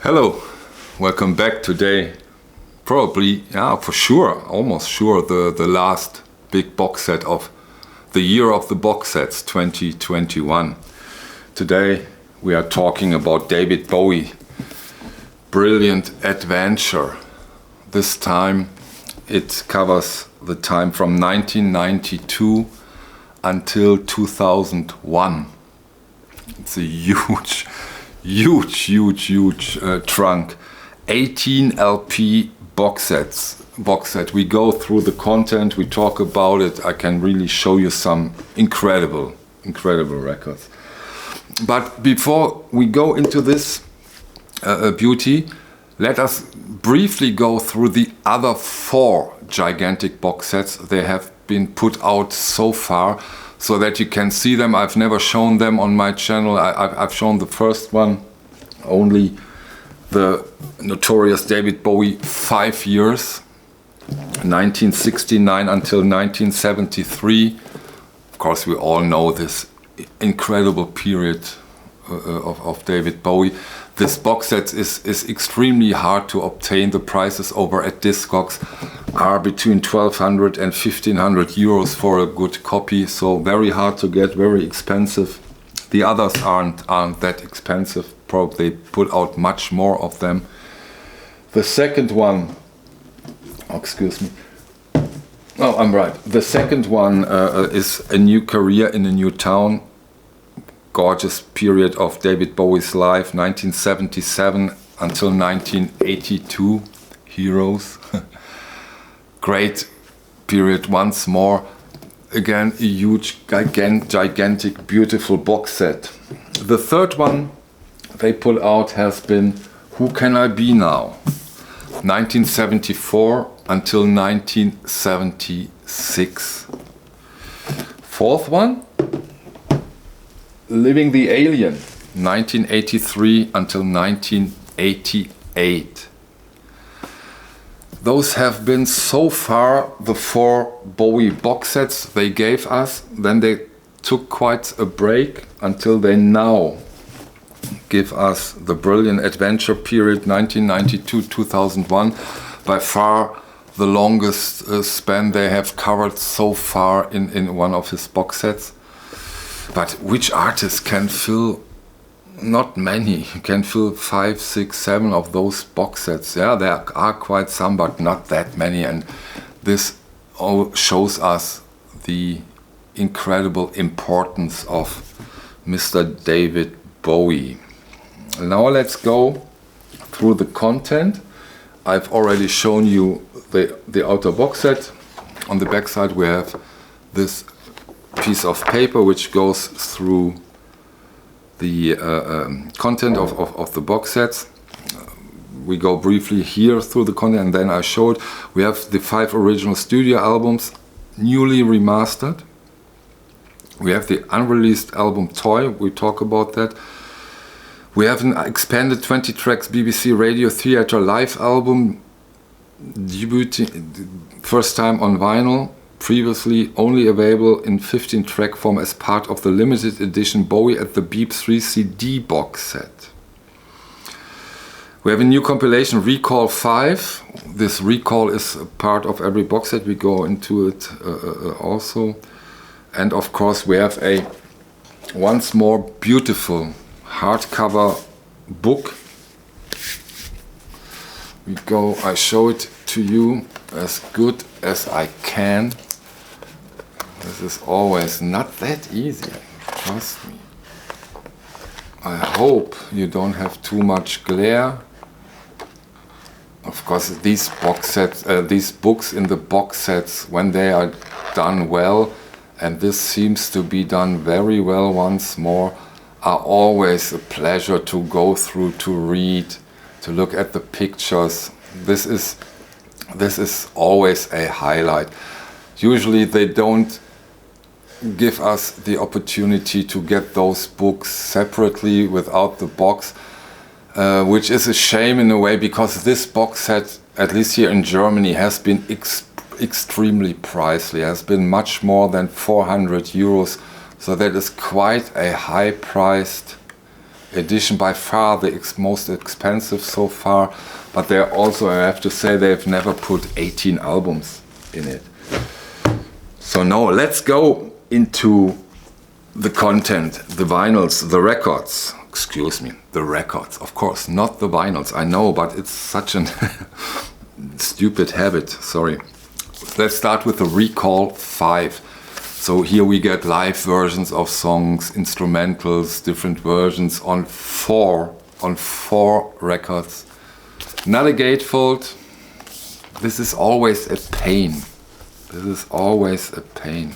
Hello, welcome back today. Probably, for sure, almost sure, the last big box set of the year of the box sets 2021. Today we are talking about David Bowie, Brilliant Adventure. This time it covers the time from 1992 until 2001. It's a huge trunk. 18 LP box set. We go through the content, we talk about it. I can really show you some incredible records. But before we go into this beauty, let us briefly go through the other 4 gigantic box sets. They have been put out so far, so that you can see them. I've never shown them on my channel. I've shown the first one, only the notorious David Bowie 5 years, 1969 until 1973. Of course, we all know this incredible period of David Bowie. This box set is extremely hard to obtain. The prices over at Discogs are between 1,200 and 1,500 euros for a good copy, so very hard to get, very expensive. The others aren't that expensive, probably put out much more of them. The second one, the second one is A New Career in a New Town. Gorgeous period of David Bowie's life, 1977 until 1982. Heroes. Great period once more. Again, a huge, gigantic, beautiful box set. The third one they put out has been Who Can I Be Now? 1974 until 1976. Fourth one, Living the Alien, 1983 until 1988. Those have been so far the 4 Bowie box sets they gave us. Then they took quite a break until they now give us the Brilliant Adventure period, 1992-2001. By far the longest span they have covered so far in one of his box sets. But which artist can fill? Not many. You can fill 5, 6, 7 of those box sets. Yeah, there are quite some, but not that many. And this all shows us the incredible importance of Mr. David Bowie. Now let's go through the content. I've already shown you the outer box set. On the back side we have this piece of paper which goes through the content of the box sets. We go briefly here through the content, and then I showed we have the 5 original studio albums newly remastered. We have the unreleased album Toy, we talk about that. We have an expanded 20 tracks BBC Radio Theatre live album, first time on vinyl. Previously only available in 15 track form as part of the limited edition Bowie at the Beep 3 CD box set. We have a new compilation, Recall 5. This Recall is a part of every box set, we go into it also. And of course we have a once more beautiful hardcover book. I show it to you as good as I can. This is always not that easy, trust me. I hope you don't have too much glare. Of course, these box sets, these books in the box sets, when they are done well, and this seems to be done very well once more, are always a pleasure to go through, to read, to look at the pictures. This is always a highlight. Usually they don't give us the opportunity to get those books separately without the box, which is a shame in a way, because this box set, at least here in Germany, has been extremely pricey, has been much more than 400 euros, so that is quite a high-priced edition, by far the most expensive so far, but they're also, I have to say, they've never put 18 albums in it. So no, let's go into the content, the vinyls, the records. Excuse me, the records, of course, not the vinyls, I know, but it's such a stupid habit, sorry. Let's start with the Recall 5. So here we get live versions of songs, instrumentals, different versions on four records. Not a gatefold. This is always a pain. This is always a pain.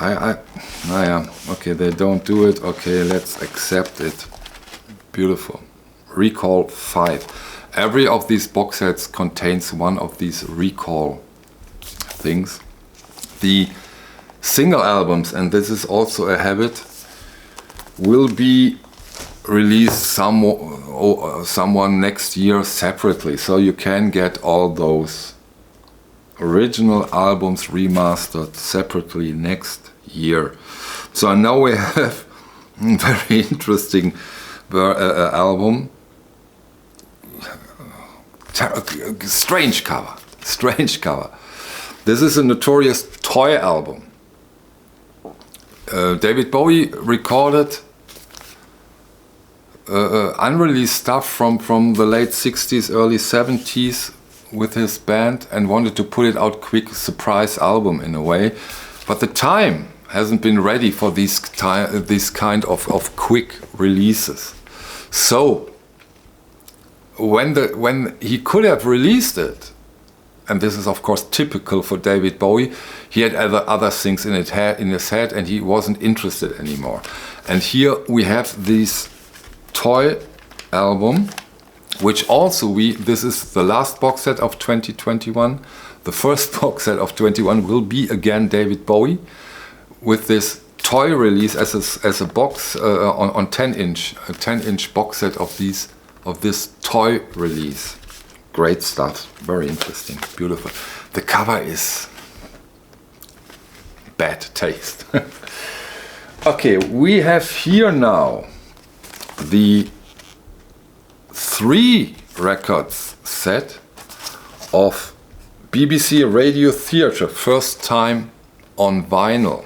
Okay, they don't do it. Okay, let's accept it. Beautiful. Recall 5. Every of these box sets contains one of these recall things. The single albums, and this is also a habit, will be released someone next year separately, so you can get all those original albums remastered separately next year. So now we have a very interesting album. Strange cover. This is a Notorious Toy album. David Bowie recorded unreleased stuff from the late 60s, early 70s with his band and wanted to put it out quick, surprise album in a way. But the time hasn't been ready for these kind of quick releases. So when he could have released it, and this is of course typical for David Bowie, he had other things in his head and he wasn't interested anymore. And here we have this Toy album, which also this is the last box set of 2021. The first box set of 21 will be again David Bowie with this Toy release as a box on 10-inch box set of this Toy release. Great stuff, very interesting, beautiful. The cover is bad taste. Okay, we have here now the 3 records set of BBC Radio Theatre, first time on vinyl.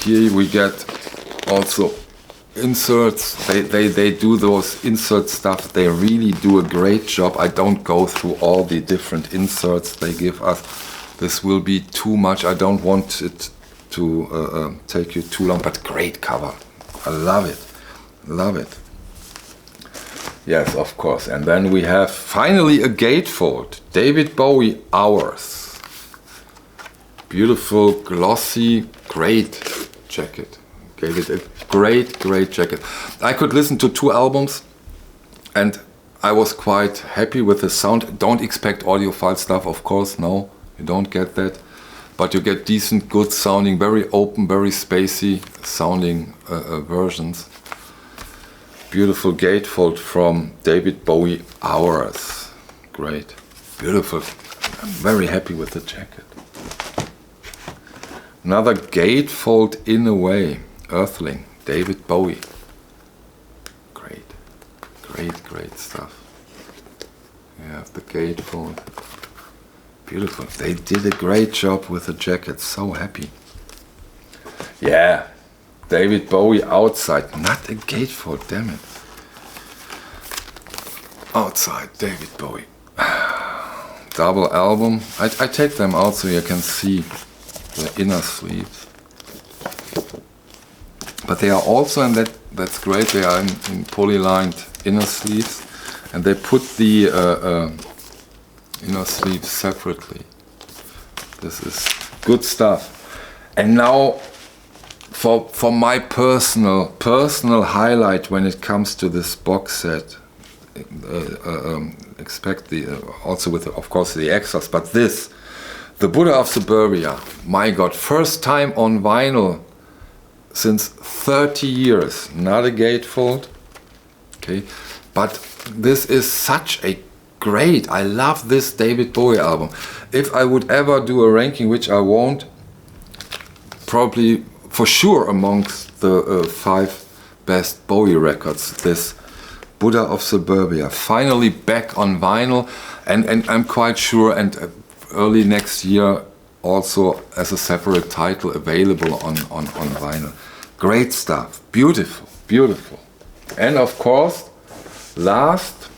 Here we get also inserts. They do those insert stuff. They really do a great job. I don't go through all the different inserts they give us. This will be too much. I don't want it to take you too long, but great cover. I love it. Love it. Yes, of course. And then we have finally a gatefold. David Bowie Hours. Beautiful, glossy, great jacket. Gave it a great jacket. I could listen to 2 albums and I was quite happy with the sound. Don't expect audiophile stuff, of course, no, you don't get that. But you get decent, good sounding, very open, very spacey sounding versions. Beautiful gatefold from David Bowie Hours. Great, beautiful. I'm very happy with the jacket. Another gatefold in a way. Earthling, David Bowie. Great stuff. You have the gatefold. Beautiful. They did a great job with the jacket. So happy. Yeah, David Bowie Outside. Not a gatefold, damn it. Outside, David Bowie. Double album. I take them out so you can see the inner sleeves. But they are also, and that's great, they are in polylined inner sleeves, and they put the inner sleeves separately. This is good stuff. And now for my personal highlight when it comes to this box set, expect also with of course the extras, but this, the Buddha of Suburbia, my God, first time on vinyl since 30 years, not a gatefold, okay, but this is such a great, I love this David Bowie album. If I would ever do a ranking, which I won't, probably for sure amongst the 5 best Bowie records. This Buddha of Suburbia, finally back on vinyl, and I'm quite sure, and early next year also as a separate title available on vinyl. Great stuff, beautiful, beautiful. And of course, last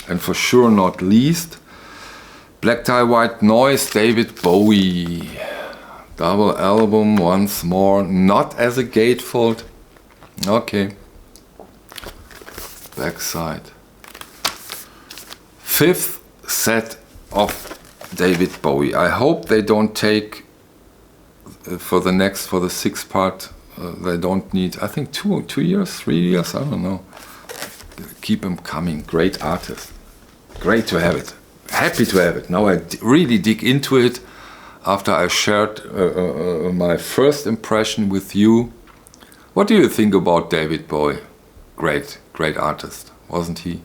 and for sure not least, Black Tie White Noise, David Bowie. Double album once more, not as a gatefold. Okay. Backside. 5th set of David Bowie. I hope they don't take for the 6th part, they don't need, I think 2 years, 3 years, I don't know. Keep them coming. Great artist. Great to have it. Happy to have it. Now I really dig into it after I shared my first impression with you. What do you think about David Bowie? Great artist, wasn't he?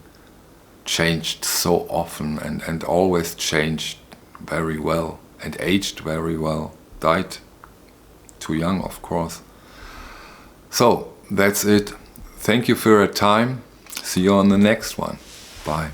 Changed so often and always changed very well and aged very well. Died too young, of course. So that's it. Thank you for your time. See you on the next one. Bye.